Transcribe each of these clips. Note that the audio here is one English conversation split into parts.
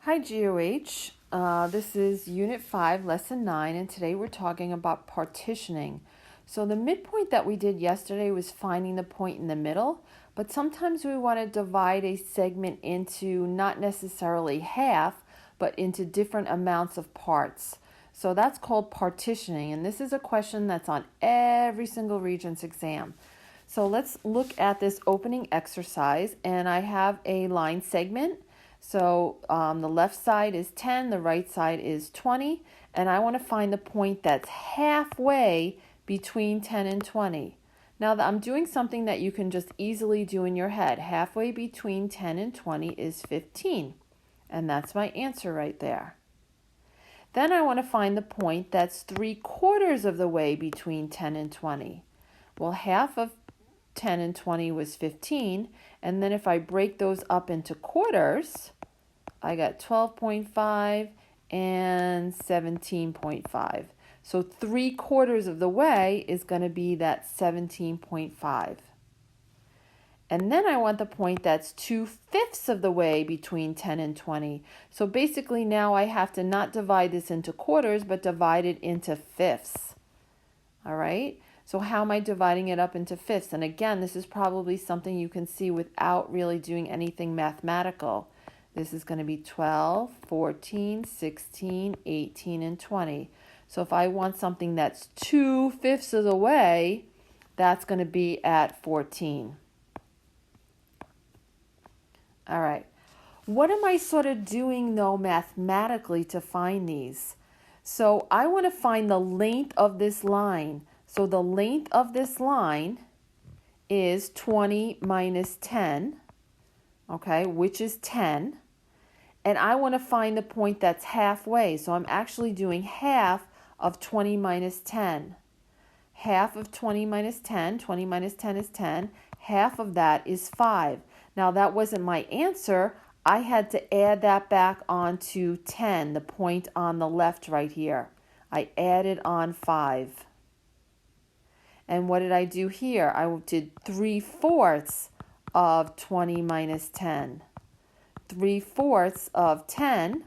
Hi GOH, this is Unit 5, Lesson 9, and today we're talking about partitioning. So the midpoint that we did yesterday was finding the point in the middle, but sometimes we want to divide a segment into not necessarily half, but into different amounts of parts. So that's called partitioning, and this is a question that's on every single Regents exam. So let's look at this opening exercise, and I have a line segment. So the left side is 10, the right side is 20, and I want to find the point that's halfway between 10 and 20. Now I'm doing something that you can just easily do in your head. Halfway between 10 and 20 is 15, and that's my answer right there. Then I want to find the point that's 3/4 of the way between 10 and 20. Well, half of 10 and 20 was 15, and then if I break those up into quarters, I got 12.5 and 17.5. So 3/4 of the way is going to be that 17.5. And then I want the point that's 2/5 of the way between 10 and 20. So basically now I have to not divide this into quarters, but divide it into fifths. All right? So how am I dividing it up into fifths? And again, this is probably something you can see without really doing anything mathematical. This is going to be 12, 14, 16, 18, and 20. So if I want something that's 2/5 of the way, that's going to be at 14. All right. What am I sort of doing, though, mathematically to find these? So I want to find the length of this line. So the length of this line is 20 minus 10, okay, which is 10. And I want to find the point that's halfway. So I'm actually doing half of 20 minus 10. Half of 20 minus 10, 20 minus 10 is 10. Half of that is 5. Now that wasn't my answer. I had to add that back onto 10, the point on the left right here. I added on 5. And what did I do here? I did 3/4 of 20 minus 10. 3/4 of 10,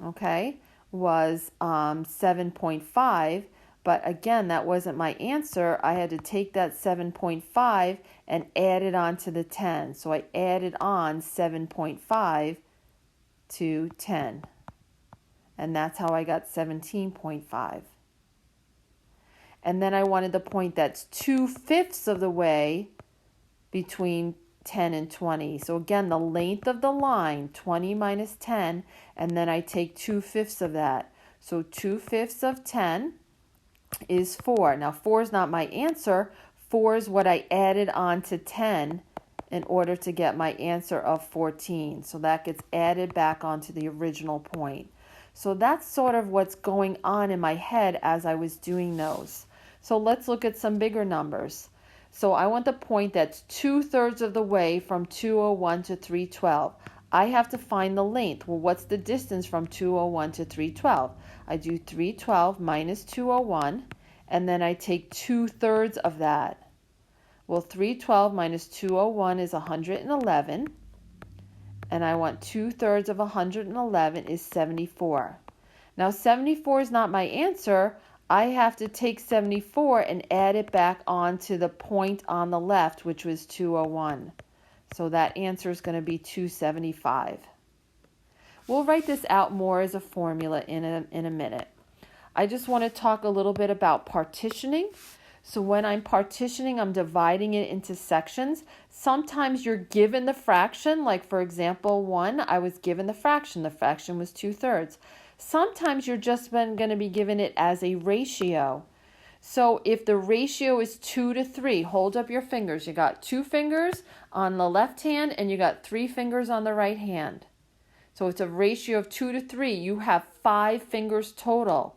okay, was 7.5. But again, that wasn't my answer. I had to take that 7.5 and add it on to the 10. So I added on 7.5 to 10. And that's how I got 17.5. And then I wanted the point that's 2/5 of the way between 10 and 20. So again, the length of the line, 20 minus 10, and then I take 2/5 of that. So 2/5 of 10 is 4. Now 4 is not my answer. 4 is what I added on to 10 in order to get my answer of 14. So that gets added back onto the original point. So that's sort of what's going on in my head as I was doing those. So let's look at some bigger numbers. So I want the point that's 2/3 of the way from 201 to 312. I have to find the length. Well, what's the distance from 201 to 312? I do 312 minus 201, and then I take 2/3 of that. Well, 312 minus 201 is 111, and I want 2/3 of 111 is 74. Now, 74 is not my answer. I have to take 74 and add it back onto the point on the left, which was 201. So that answer is going to be 275. We'll write this out more as a formula in a minute. I just want to talk a little bit about partitioning. So when I'm partitioning, I'm dividing it into sections. Sometimes you're given the fraction, like for example, 1, I was given the fraction. The fraction was 2/3. Sometimes you're just going to be given it as a ratio. So if the ratio is 2 to 3, hold up your fingers. You got 2 fingers on the left hand and you got 3 fingers on the right hand. So it's a ratio of 2 to 3. You have 5 fingers total.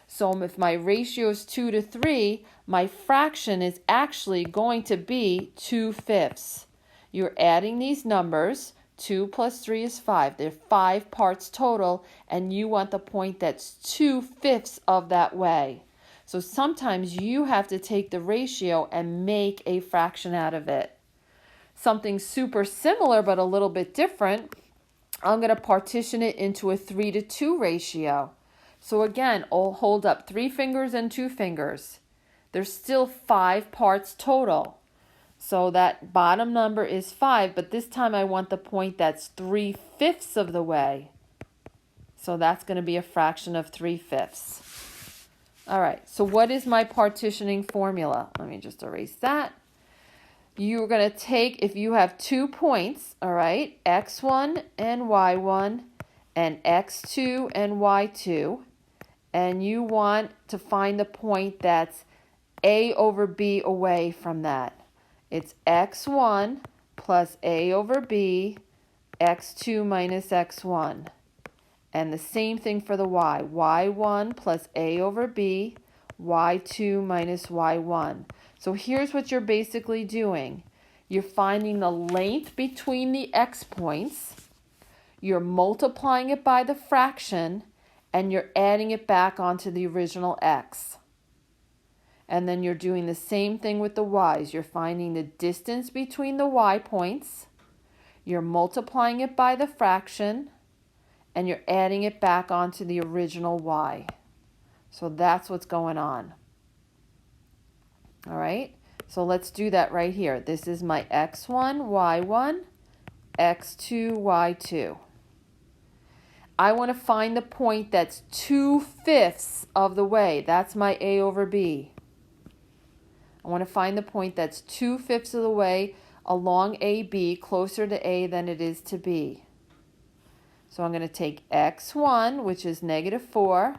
So if my ratio is 2 to 3, my fraction is actually going to be 2/5. You're adding these numbers. 2 plus 3 is 5. There are 5 parts total, and you want the point that's 2/5 of that way. So sometimes you have to take the ratio and make a fraction out of it. Something super similar but a little bit different, I'm going to partition it into a 3-to-2 ratio. So again, I'll hold up 3 fingers and 2 fingers. There's still 5 parts total. So that bottom number is 5, but this time I want the point that's 3/5 of the way. So that's going to be a fraction of 3/5. All right, so what is my partitioning formula? Let me just erase that. You're going to take, if you have 2 points, all right, x1 and y1 and x2 and y2, and you want to find the point that's a over b away from that. It's x1 plus a over b, x2 minus x1. And the same thing for the y. y1 plus a over b, y2 minus y1. So here's what you're basically doing. You're finding the length between the x points, you're multiplying it by the fraction, and you're adding it back onto the original x. And then you're doing the same thing with the y's. You're finding the distance between the y points, you're multiplying it by the fraction, and you're adding it back onto the original y. So that's what's going on. All right, so let's do that right here. This is my x1, y1, x2, y2. I want to find the point that's 2/5 of the way. That's my a over b. I want to find the point that's 2/5 of the way along AB, closer to A than it is to B. So I'm going to take x1, which is -4,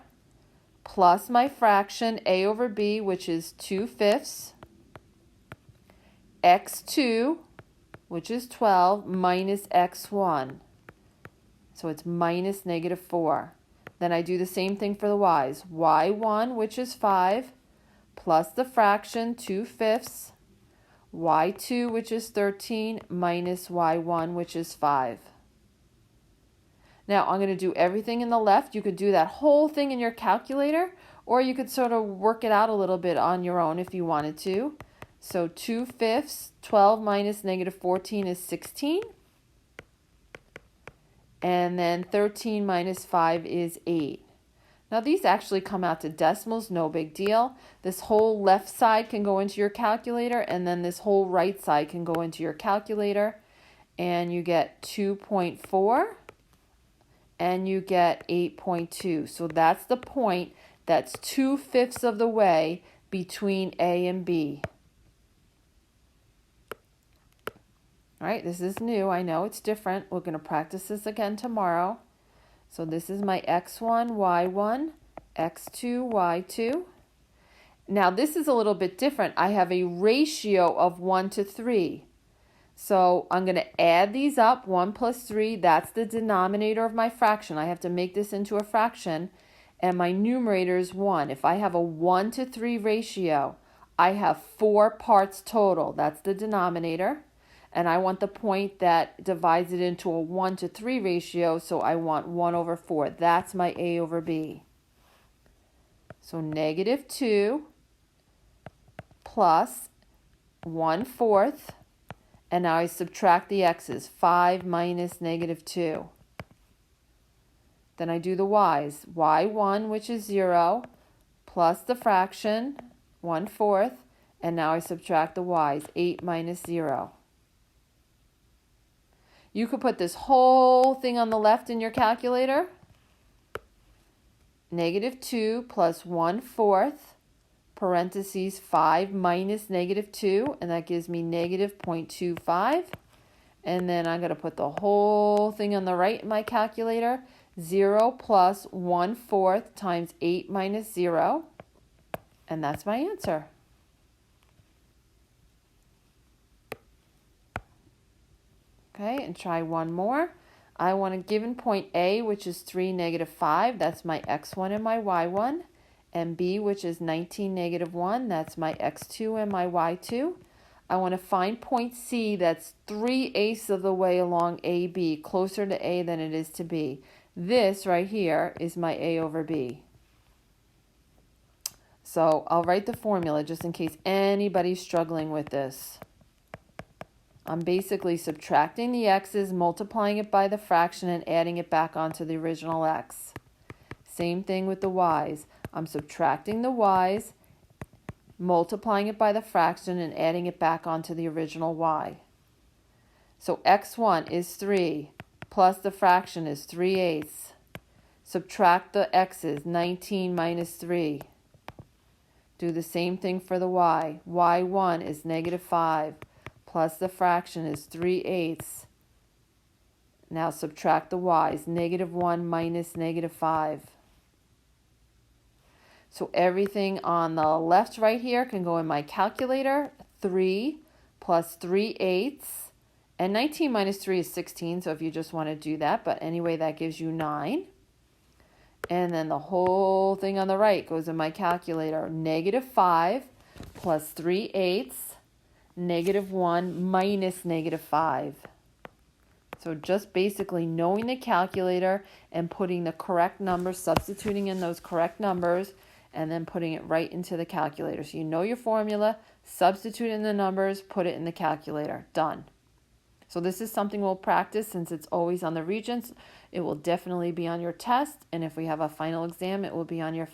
plus my fraction a over b, which is 2/5, x2, which is 12, minus x1. So it's minus -4. Then I do the same thing for the y's. y1, which is 5, plus the fraction 2/5, y2, which is 13, minus y1, which is 5. Now I'm going to do everything in the left. You could do that whole thing in your calculator, or you could sort of work it out a little bit on your own if you wanted to. So 2/5, 12 minus -14 is 16. And then 13 minus 5 is 8. Now these actually come out to decimals, no big deal. This whole left side can go into your calculator, and then this whole right side can go into your calculator. And you get 2.4, and you get 8.2. So that's the point that's 2/5 of the way between A and B. All right, this is new. I know it's different. We're going to practice this again tomorrow. So this is my x1, y1, x2, y2. Now this is a little bit different. I have a ratio of 1 to 3. So I'm going to add these up, 1 plus 3. That's the denominator of my fraction. I have to make this into a fraction. And my numerator is 1. If I have a 1 to 3 ratio, I have 4 parts total. That's the denominator. And I want the point that divides it into a 1 to 3 ratio, so I want 1 over 4. That's my a over b. So -2 plus 1/4, and now I subtract the x's. 5 minus -2. Then I do the y's. y1, which is 0, plus the fraction, 1/4, and now I subtract the y's. 8 minus 0. You could put this whole thing on the left in your calculator. -2 plus 1/4, parentheses 5 minus -2, and that gives me -0.25. And then I'm going to put the whole thing on the right in my calculator. 0 plus 1/4 times 8 minus 0. And that's my answer. Okay, and try one more. I want a given point A, which is 3, -5. That's my x1 and my y1. And B, which is 19, -1. That's my x2 and my y2. I want to find point C that's 3/8 of the way along AB, closer to A than it is to B. This right here is my A over B. So I'll write the formula just in case anybody's struggling with this. I'm basically subtracting the x's, multiplying it by the fraction, and adding it back onto the original x. Same thing with the y's. I'm subtracting the y's, multiplying it by the fraction, and adding it back onto the original y. So x1 is 3, plus the fraction is 3/8. Subtract the x's, 19 minus 3. Do the same thing for the y. y1 is -5, plus the fraction is 3/8. Now subtract the y's, -1 minus -5. So everything on the left right here can go in my calculator. 3 plus 3/8. And 19 minus 3 is 16, so if you just want to do that. But anyway, that gives you 9. And then the whole thing on the right goes in my calculator. -5 plus 3/8, -1 minus -5. So just basically knowing the calculator and putting the correct numbers, substituting in those correct numbers, and then putting it right into the calculator. So you know your formula, substitute in the numbers, put it in the calculator. Done. So this is something we'll practice since it's always on the Regents. It will definitely be on your test, and if we have a final exam, it will be on your